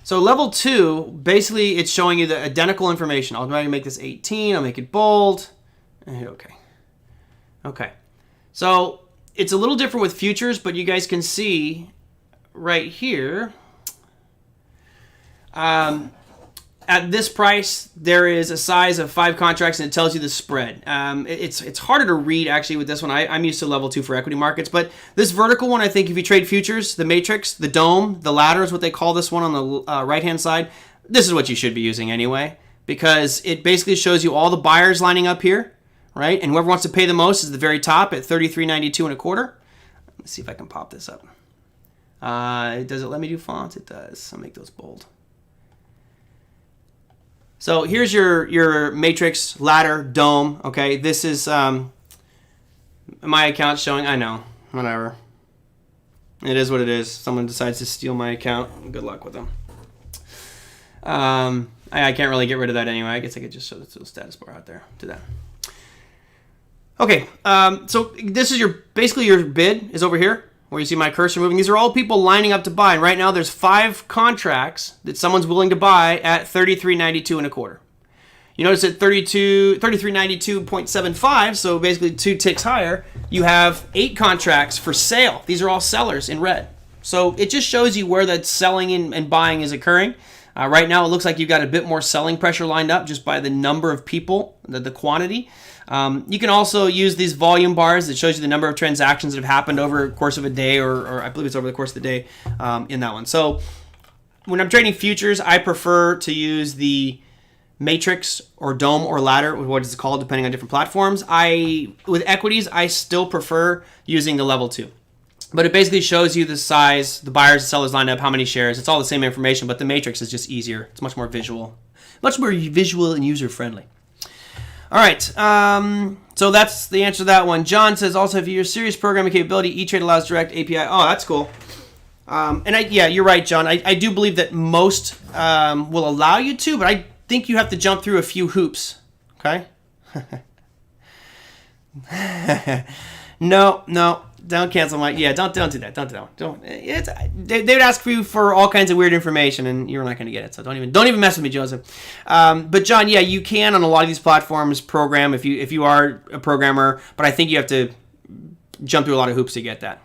So level 2, basically it's showing you the identical information. I'll try to make this 18, I'll make it bold. Okay. Okay. So it's a little different with futures, but you guys can see right here, at this price, there is a size of 5 contracts, and it tells you the spread. It's harder to read, actually, with this one. I'm used to level 2 for equity markets, but this vertical one, I think if you trade futures, the matrix, the dome, the ladder is what they call this one on the right-hand side. This is what you should be using anyway, because it basically shows you all the buyers lining up here, right? And whoever wants to pay the most is the very top at $33.92 and a quarter. Let's see if I can pop this up. Does it let me do fonts? It does. I'll make those bold. So here's your matrix, ladder, dome, okay? This is my account showing, I know, whatever. It is what it is. Someone decides to steal my account. Good luck with them. I can't really get rid of that anyway. I guess I could just show the little status bar out there. Do that. Okay, so this is basically your bid is over here, where you see my cursor moving. These are all people lining up to buy. And right now there's 5 contracts that someone's willing to buy at $33.92 and a quarter. You notice at $33.92.75, so basically 2 ticks higher, you have 8 contracts for sale. These are all sellers in red. So it just shows you where that selling and buying is occurring. Right now it looks like you've got a bit more selling pressure lined up just by the number of people, the quantity. You can also use these volume bars that shows you the number of transactions that have happened over the course of a day, or I believe it's over the course of the day in that one. So when I'm trading futures, I prefer to use the matrix or dome or ladder, what is it called depending on different platforms. With equities, I still prefer using the level 2. But it basically shows you the size, the buyers and sellers lined up, how many shares. It's all the same information, but the matrix is just easier. It's much more visual and user-friendly. All right, so that's the answer to that one. John says, also, if you use serious programming capability, E-Trade allows direct API. Oh, that's cool. Yeah, you're right, John. I do believe that most will allow you to, but I think you have to jump through a few hoops, okay? No. Don't cancel my... Yeah, don't do that. They would ask you for all kinds of weird information, and you're not going to get it. So don't even mess with me, Joseph. But John, yeah, you can on a lot of these platforms program if you are a programmer, but I think you have to jump through a lot of hoops to get that.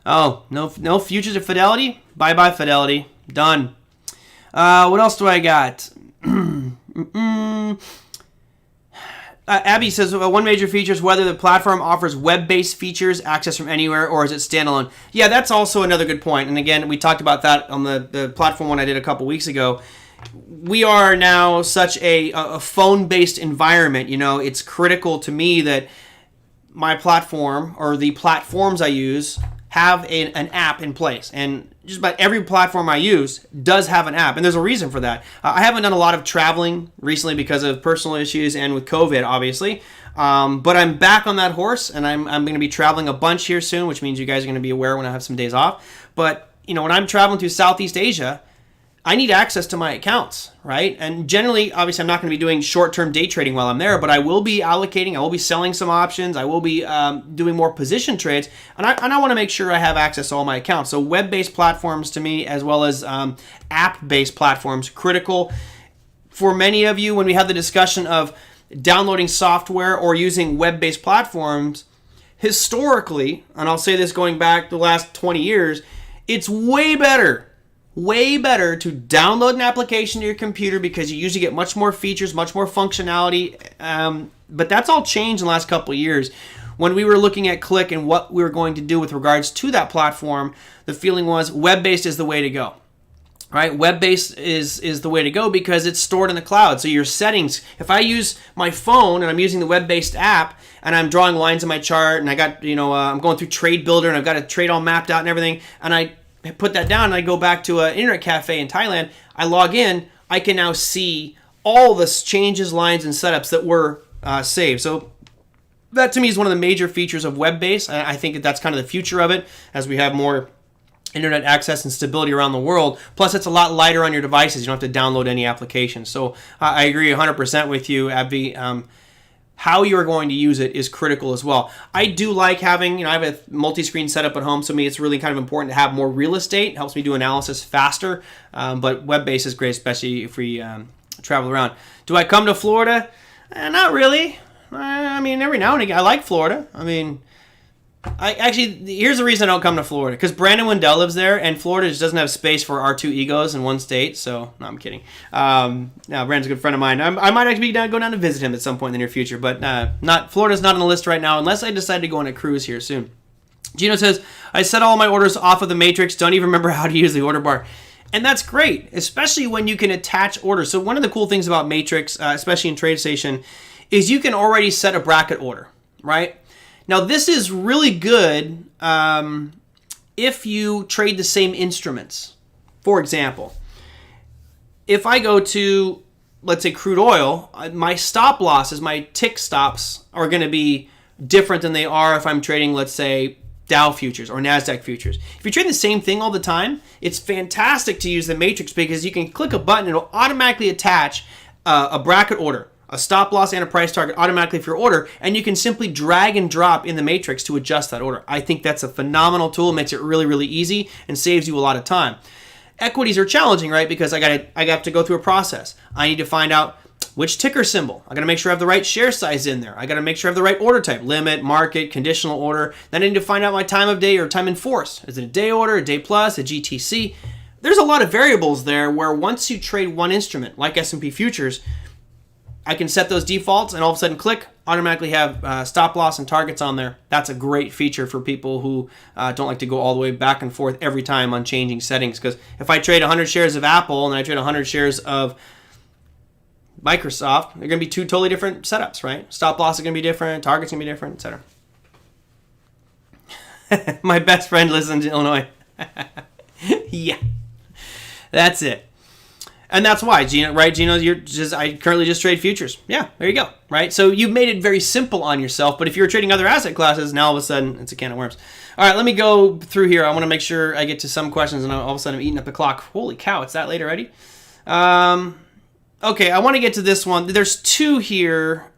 Oh, no futures of Fidelity? Bye Fidelity. Done. What else do I got? Abby says, one major feature is whether the platform offers web-based features, access from anywhere, or is it standalone? Yeah, that's also another good point. And again, we talked about that on the platform one I did a couple weeks ago. We are now such a phone-based environment. It's critical to me that my platform or the platforms I use have an app in place. And just about every platform I use does have an app, and there's a reason for that. I haven't done a lot of traveling recently because of personal issues and with COVID, obviously. But I'm back on that horse, and I'm going to be traveling a bunch here soon, which means you guys are going to be aware when I have some days off. But when I'm traveling through Southeast Asia, I need access to my accounts, right? And generally, obviously, I'm not going to be doing short-term day trading while I'm there, but I will be allocating, I will be selling some options, I will be doing more position trades, and I want to make sure I have access to all my accounts. So web-based platforms to me, as well as app-based platforms, critical. For many of you, when we had the discussion of downloading software or using web-based platforms, historically, and I'll say this going back the last 20 years, it's way better to download an application to your computer because you usually get much more features, much more functionality. But that's all changed in the last couple of years. When we were looking at Click and what we were going to do with regards to that platform, the feeling was web-based is the way to go. Right? Web-based is the way to go because it's stored in the cloud. So your settings, if I use my phone and I'm using the web-based app and I'm drawing lines in my chart and I got, I'm going through Trade Builder and I've got a trade all mapped out and everything, and I put that down and I go back to an internet cafe in Thailand, I log in, I can now see all the changes, lines, and setups that were saved. So that to me is one of the major features of web-based. I think that's kind of the future of it as we have more internet access and stability around the world. Plus, it's a lot lighter on your devices. You don't have to download any applications. So I agree 100% with you, Abby. How you're going to use it is critical as well. I do like having, I have a multi-screen setup at home, so to me it's really kind of important to have more real estate. It helps me do analysis faster, but web-based is great, especially if we travel around. Do I come to Florida? Not really. Every now and again, I like Florida. Here's the reason I don't come to Florida, because Brandon Wendell lives there, and Florida just doesn't have space for our two egos in one state, so, no, I'm kidding. Brandon's a good friend of mine. I might actually go down to visit him at some point in the near future, but Florida's not on the list right now, unless I decide to go on a cruise here soon. Gino says, I set all my orders off of the matrix, don't even remember how to use the order bar. And that's great, especially when you can attach orders. So one of the cool things about Matrix, especially in TradeStation, is you can already set a bracket order, right? Now, this is really good if you trade the same instruments. For example, if I go to, let's say, crude oil, my stop losses, my tick stops are going to be different than they are if I'm trading, let's say, Dow futures or NASDAQ futures. If you're trading the same thing all the time, it's fantastic to use the Matrix because you can click a button and it'll automatically attach a bracket order, a stop loss and a price target automatically for your order, and you can simply drag and drop in the Matrix to adjust that order. I think that's a phenomenal tool. It makes it really, really easy and saves you a lot of time. Equities are challenging, right? Because I have to go through a process. I need to find out which ticker symbol. I got to make sure I have the right share size in there. I got to make sure I have the right order type, limit, market, conditional order. Then I need to find out my time of day or time in force. Is it a day order, a day plus, a GTC? There's a lot of variables there where once you trade one instrument, like S&P futures, I can set those defaults and all of a sudden click, automatically have stop loss and targets on there. That's a great feature for people who don't like to go all the way back and forth every time on changing settings. Because if I trade 100 shares of Apple and I trade 100 shares of Microsoft, they're going to be two totally different setups, right? Stop loss is going to be different, target's going to be different, etc. My best friend lives in Illinois. Yeah, that's it. And that's why, Gino, right? Gino, I currently just trade futures. Yeah, there you go, right? So you've made it very simple on yourself, but if you're trading other asset classes, now all of a sudden it's a can of worms. All right, let me go through here. I want to make sure I get to some questions, and all of a sudden I'm eating up the clock. Holy cow, it's that late already? Okay, I want to get to this one. There's two here.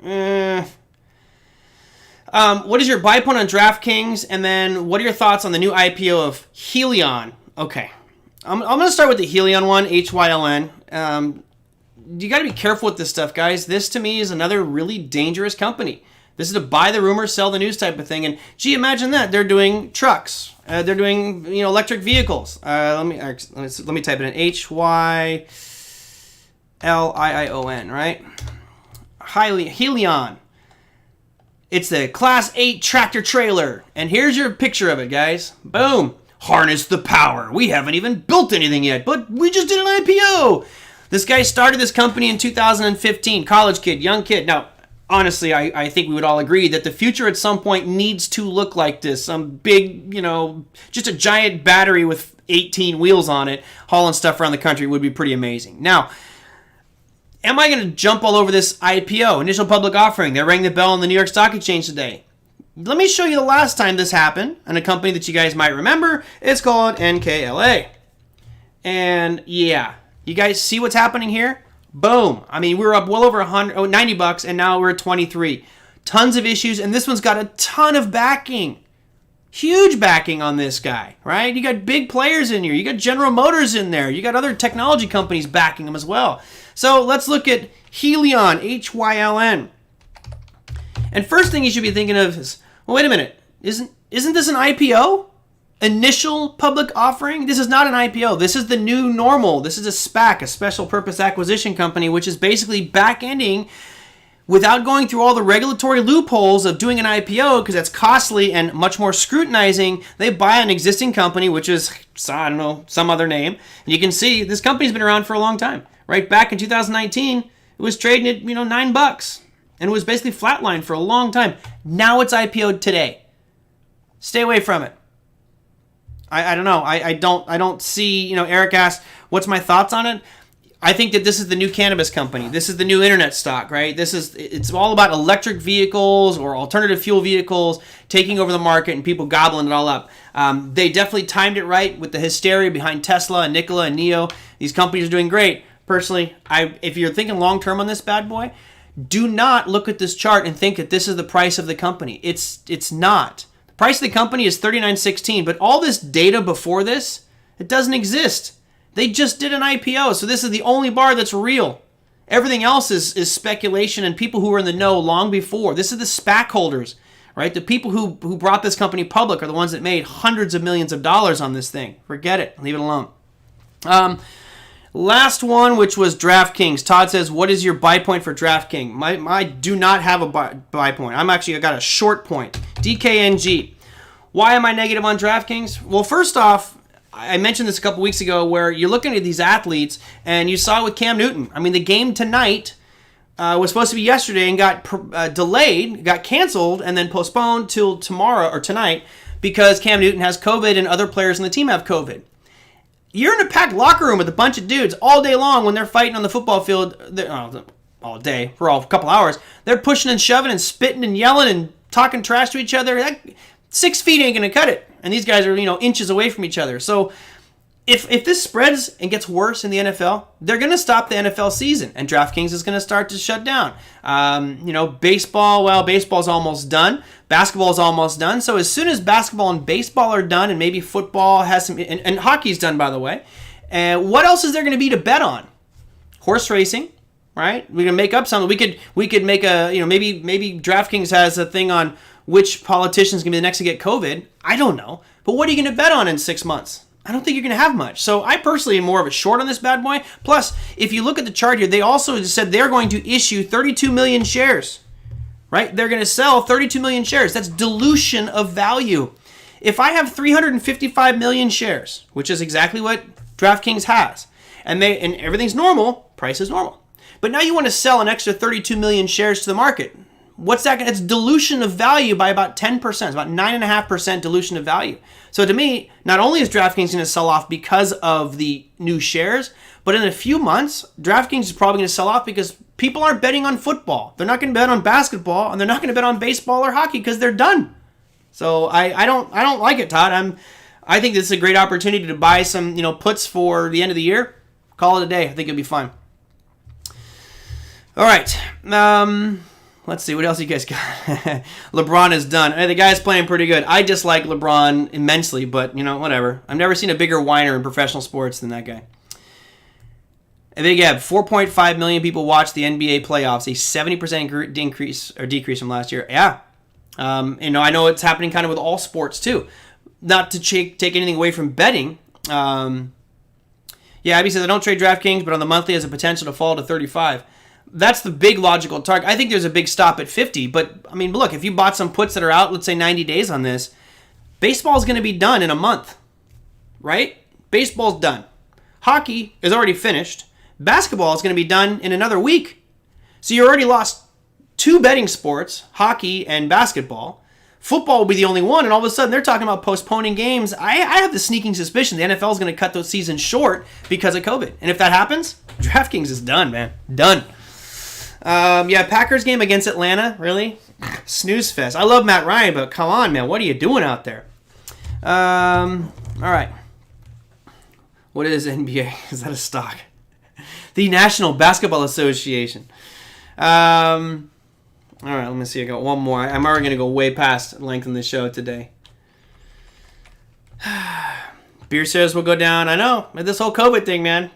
What is your buy point on DraftKings? And then what are your thoughts on the new IPO of Hyliion? Okay. I'm going to start with the Hyliion one, HYLN. You got to be careful with this stuff, guys. This, to me, is another really dangerous company. This is a buy the rumor, sell the news type of thing. And, gee, imagine that. They're doing trucks. They're doing, electric vehicles. Let me type it in. Hyliion, right? Hyliion. It's the Class 8 tractor trailer. And here's your picture of it, guys. Boom. Harness the power. We haven't even built anything yet, but we just did an IPO. This guy started this company in 2015. College kid, young kid. Now, honestly, I think we would all agree that the future at some point needs to look like this. Some big, just a giant battery with 18 wheels on it, hauling stuff around the country would be pretty amazing. Now, am I going to jump all over this IPO, initial public offering? They rang the bell on the New York Stock Exchange today. Let me show you the last time this happened, and a company that you guys might remember. It's called NKLA. And yeah, you guys see what's happening here? Boom. I mean, we were up well over $90, and now we're at 23. Tons of issues, and this one's got a ton of backing. Huge backing on this guy, right? You got big players in here. You got General Motors in there. You got other technology companies backing them as well. So let's look at Hyliion, HYLN. And first thing you should be thinking of is, well, wait a minute. Isn't this an IPO? Initial public offering? This is not an IPO. This is the new normal. This is a SPAC, a special purpose acquisition company, which is basically back-ending without going through all the regulatory loopholes of doing an IPO, because that's costly and much more scrutinizing. They buy an existing company, which is, I don't know, some other name. And you can see this company's been around for a long time. Right back in 2019, it was trading at, $9. And it was basically flatlined for a long time. Now it's IPO'd today. Stay away from it. I don't know. I don't see, Eric asked, what's my thoughts on it? I think that this is the new cannabis company. This is the new internet stock, right? It's all about electric vehicles or alternative fuel vehicles taking over the market and people gobbling it all up. They definitely timed it right with the hysteria behind Tesla and Nikola and NIO. These companies are doing great. Personally, if you're thinking long-term on this bad boy, do not look at this chart and think that this is the price of the company. It's not. The price of the company is $39.16, but all this data before this, it doesn't exist. They just did an IPO, so this is the only bar that's real. Everything else is speculation and people who were in the know long before. This is the SPAC holders, right? The people who brought this company public are the ones that made hundreds of millions of dollars on this thing. Forget it. Leave it alone. Last one, which was DraftKings. Todd says, what is your buy point for DraftKings? I do not have a buy point. I got a short point. DKNG. Why am I negative on DraftKings? Well, first off, I mentioned this a couple weeks ago where you're looking at these athletes and you saw with Cam Newton. I mean, the game tonight was supposed to be yesterday and got delayed, got canceled, and then postponed till tomorrow or tonight because Cam Newton has COVID and other players on the team have COVID. You're in a packed locker room with a bunch of dudes all day long when they're fighting on the football field. All day, for a couple hours. They're pushing and shoving and spitting and yelling and talking trash to each other. 6 feet ain't going to cut it. And these guys are, inches away from each other. So if this spreads and gets worse in the NFL, they're going to stop the NFL season. And DraftKings is going to start to shut down. Baseball, baseball's almost done. Basketball's almost done. So as soon as basketball and baseball are done, and maybe football has some, and hockey's done, by the way, what else is there going to be to bet on? Horse racing, right? We're going to make up something. We could make a, maybe DraftKings has a thing on which politician's going to be the next to get COVID. I don't know. But what are you going to bet on in 6 months? I don't think you're going to have much. So I personally am more of a short on this bad boy. Plus, if you look at the chart here, they also said they're going to issue 32 million shares, right? They're going to sell 32 million shares. That's dilution of value. If I have 355 million shares, which is exactly what DraftKings has, and everything's normal, price is normal. But now you want to sell an extra 32 million shares to the market. What's that? It's dilution of value by about 10%. It's about 9.5% dilution of value. So to me, not only is DraftKings going to sell off because of the new shares, but in a few months, DraftKings is probably going to sell off because people aren't betting on football. They're not going to bet on basketball, and they're not going to bet on baseball or hockey because they're done. So I don't like it, Todd. I think this is a great opportunity to buy some puts for the end of the year. Call it a day. I think it'll be fine. All right. Let's see. What else you guys got? LeBron is done. The guy's playing pretty good. I dislike LeBron immensely, but, whatever. I've never seen a bigger whiner in professional sports than that guy. And Big Eb, 4.5 million people watched the NBA playoffs, a 70% increase or decrease from last year. Yeah. I know it's happening kind of with all sports, too. Not to take anything away from betting. Yeah, Abby says, I don't trade DraftKings, but on the monthly has a potential to fall to 35. That's the big logical target. I think there's a big stop at 50, but I mean, look, if you bought some puts that are out, let's say 90 days on this, baseball's going to be done in a month, right? Baseball's done. Hockey is already finished. Basketball is going to be done in another week. So you already lost 2 betting sports, hockey and basketball. Football will be the only one, and all of a sudden they're talking about postponing games. I have the sneaking suspicion the NFL is going to cut those seasons short because of COVID. And if that happens, DraftKings is done, man. Done. Yeah, Packers game against Atlanta, really? Snooze fest. I love Matt Ryan, but come on, man. What are you doing out there? All right. What is NBA? Is that a stock? The National Basketball Association. All right, let me see. I got one more. I'm already going to go way past length in the show today. Beer sales will go down. I know. With this whole COVID thing, man.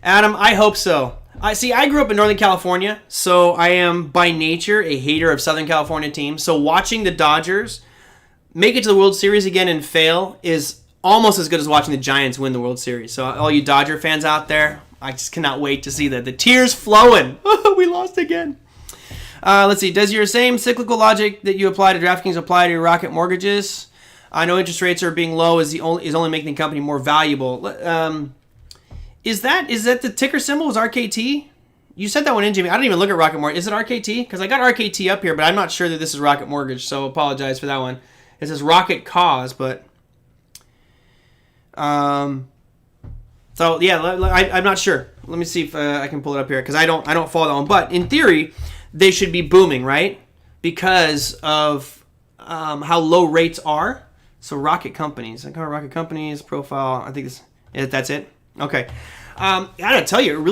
Adam, I hope so. I grew up in Northern California, so I am by nature a hater of Southern California teams. So watching the Dodgers make it to the World Series again and fail is almost as good as watching the Giants win the World Series. So all you Dodger fans out there, I just cannot wait to see that. The tears flowing. We lost again. Let's see. Does your same cyclical logic that you apply to DraftKings apply to your Rocket mortgages? I know interest rates are being low is only making the company more valuable. Is that the ticker symbol is RKT? You said that one in, Jimmy. I don't even look at Rocket Mortgage. Is it RKT? Because I got RKT up here, but I'm not sure that this is Rocket Mortgage, so apologize for that one. It says Rocket Cause, but... So, yeah, I'm not sure. Let me see if I can pull it up here, because I don't follow that one. But, in theory, they should be booming, right? Because of how low rates are. So, Rocket Companies. I got Rocket Companies, profile. I think that's it. Okay. I gotta tell you,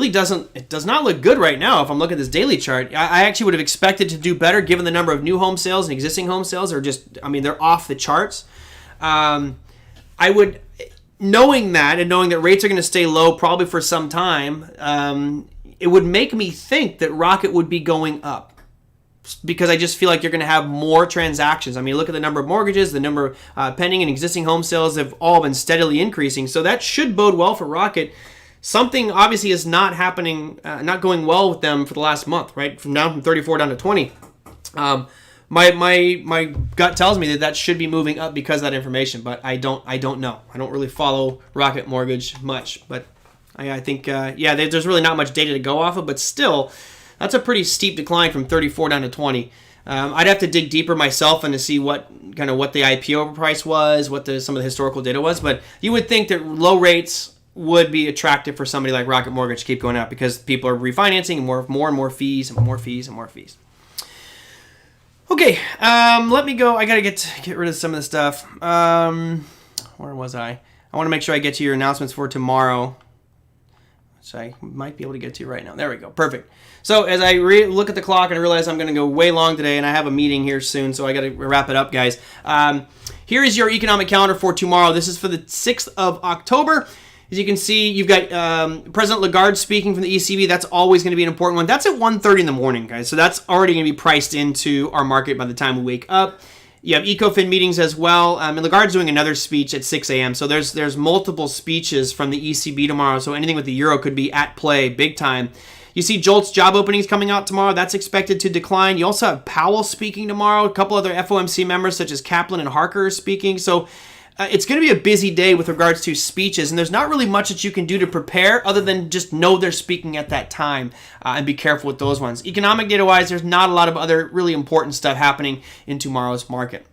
it does not look good right now if I'm looking at this daily chart. I actually would have expected to do better given the number of new home sales and existing home sales are they're off the charts. Knowing that and knowing that rates are going to stay low probably for some time, it would make me think that Rocket would be going up. Because I just feel like you're going to have more transactions. I mean, look at the number of mortgages, the number of pending and existing home sales have all been steadily increasing. So that should bode well for Rocket. Something obviously is not happening, not going well with them for the last month, right? From 34 down to 20. My gut tells me that should be moving up because of that information, but I don't know. I don't really follow Rocket Mortgage much, but I think there's really not much data to go off of, but still. That's a pretty steep decline from 34 down to 20. I'd have to dig deeper myself and to see what the IPO price was, what some of the historical data was. But you would think that low rates would be attractive for somebody like Rocket Mortgage to keep going up because people are refinancing and more and more fees and more fees and more fees. Okay, let me go. I gotta get rid of some of the stuff. Where was I? I want to make sure I get to your announcements for tomorrow. which I might be able to get to right now. There we go. Perfect. So as I look at the clock and I realize I'm going to go way long today, and I have a meeting here soon, so I got to wrap it up, guys. Here is your economic calendar for tomorrow. This is for the 6th of October. As you can see, you've got President Lagarde speaking from the ECB. That's always going to be an important one. That's at 1:30 in the morning, guys. So that's already going to be priced into our market by the time we wake up. You have ECOFIN meetings as well. And Lagarde's doing another speech at 6 a.m. So there's multiple speeches from the ECB tomorrow. So anything with the euro could be at play big time. You see Jolt's job openings coming out tomorrow. That's expected to decline. You also have Powell speaking tomorrow. A couple other FOMC members such as Kaplan and Harker are speaking. So it's going to be a busy day with regards to speeches, and there's not really much that you can do to prepare other than just know they're speaking at that time and be careful with those ones. Economic data-wise, there's not a lot of other really important stuff happening in tomorrow's market.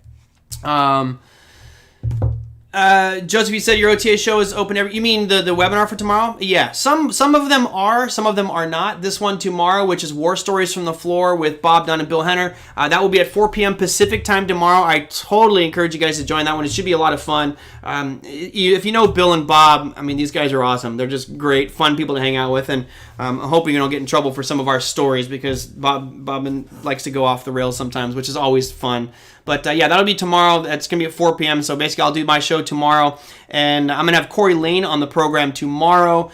Joseph, you said your OTA show is open you mean the webinar for tomorrow? Yeah, some of them are, some of them are not. This one tomorrow, which is War Stories from the Floor with Bob Dunn and Bill Henner, that will be at 4 p.m. Pacific time tomorrow. I totally encourage you guys to join that one. It should be a lot of fun. If you know Bill and Bob, I mean, these guys are awesome. They're just great, fun people to hang out with, and I'm hoping you don't get in trouble for some of our stories because Bob likes to go off the rails sometimes, which is always fun. But yeah, that'll be tomorrow. That's going to be at 4 p.m. So basically, I'll do my show tomorrow. And I'm going to have Corey Lane on the program tomorrow.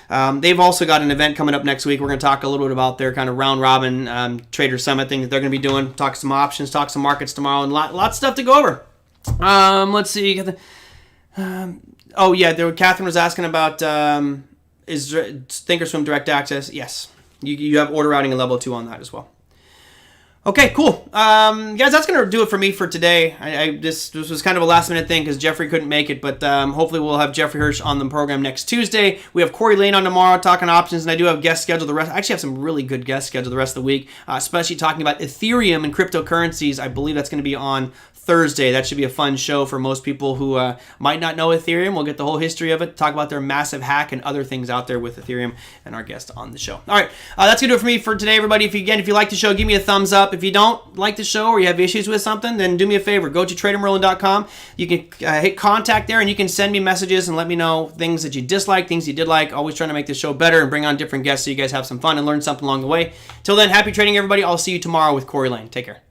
They've also got an event coming up next week. We're going to talk a little bit about their kind of round-robin Trader Summit thing that they're going to be doing. Talk some options, talk some markets tomorrow, and lots of stuff to go over. Let's see. Oh, yeah, Catherine was asking about is Thinkorswim Direct Access. Yes, you have order routing and level 2 on that as well. Okay, cool. Guys, that's going to do it for me for today. This was kind of a last-minute thing because Jeffrey couldn't make it, but hopefully we'll have Jeffrey Hirsch on the program next Tuesday. We have Corey Lane on tomorrow talking options, and I do have guests scheduled the rest. I actually have some really good guests scheduled the rest of the week, especially talking about Ethereum and cryptocurrencies. I believe that's going to be on Thursday. That should be a fun show for most people who might not know Ethereum. We'll get the whole history of it, talk about their massive hack and other things out there with Ethereum, and our guest on the show. All right, that's going to do it for me for today, everybody. If you like the show, give me a thumbs up. If you don't like the show or you have issues with something, then do me a favor. Go to TraderMerlin.com. You can hit contact there, and you can send me messages and let me know things that you dislike, things you did like. Always trying to make the show better and bring on different guests so you guys have some fun and learn something along the way. Till then, happy trading, everybody. I'll see you tomorrow with Corey Lane. Take care.